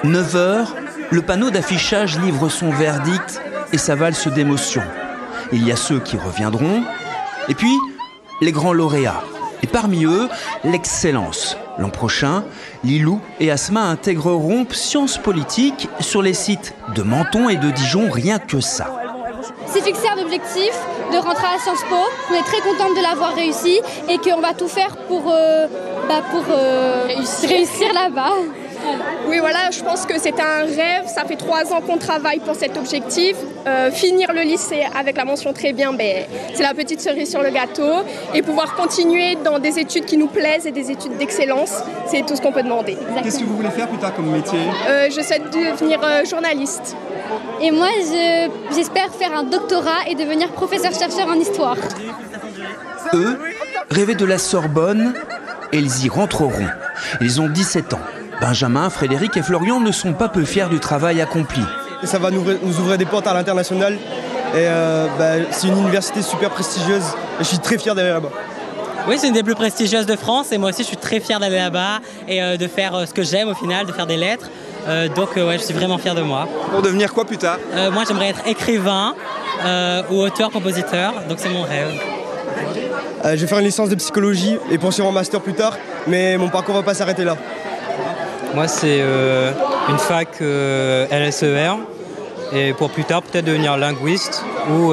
9h, le panneau d'affichage livre son verdict et sa valse d'émotion. Il y a ceux qui reviendront, et puis les grands lauréats. Et parmi eux, l'excellence. L'an prochain, Lilou et Asma intégreront Sciences Politiques sur les sites de Menton et de Dijon, rien que ça. C'est fixé un objectif de rentrer à Sciences Po. On est très contente de l'avoir réussi et qu'on va tout faire pour réussir là-bas. Oui, voilà, je pense que c'est un rêve. Ça fait 3 ans qu'on travaille pour cet objectif. Finir le lycée avec la mention très bien, c'est la petite cerise sur le gâteau. Et pouvoir continuer dans des études qui nous plaisent et des études d'excellence, c'est tout ce qu'on peut demander. Exactement. Qu'est-ce que vous voulez faire plus tard comme métier ? Je souhaite devenir journaliste. Et moi, j'espère faire un doctorat et devenir professeur-chercheur en histoire. Eux rêvaient de la Sorbonne et ils y rentreront. Ils ont 17 ans. Benjamin, Frédéric et Florian ne sont pas peu fiers du travail accompli. Et ça va nous ouvrir des portes à l'international. Et c'est une université super prestigieuse. Et je suis très fier d'aller là-bas. Oui, c'est une des plus prestigieuses de France. Et moi aussi, je suis très fier d'aller là-bas et de faire ce que j'aime au final, de faire des lettres. Donc, je suis vraiment fier de moi. Pour devenir quoi plus tard ? Moi, j'aimerais être écrivain ou auteur-compositeur. Donc, c'est mon rêve. Je vais faire une licence de psychologie et poursuivre un master plus tard. Mais mon parcours ne va pas s'arrêter là. Moi, c'est une fac LSER et pour plus tard, peut-être devenir linguiste ou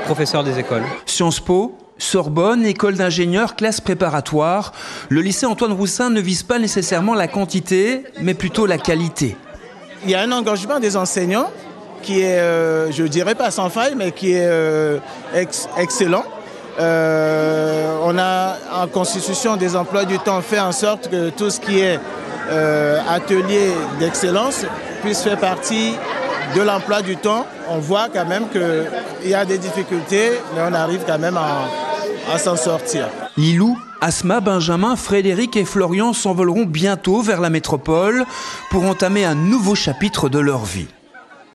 professeur des écoles. Sciences Po, Sorbonne, école d'ingénieurs, classe préparatoire. Le lycée Antoine Roussin ne vise pas nécessairement la quantité, mais plutôt la qualité. Il y a un engagement des enseignants qui est, je ne dirais pas sans faille, mais qui est excellent. On a en constitution des emplois du temps fait en sorte que tout ce qui est atelier d'excellence puisse faire partie de l'emploi du temps. On voit quand même qu'il y a des difficultés, mais on arrive quand même à s'en sortir. Lilou, Asma, Benjamin, Frédéric et Florian s'envoleront bientôt vers la métropole pour entamer un nouveau chapitre de leur vie.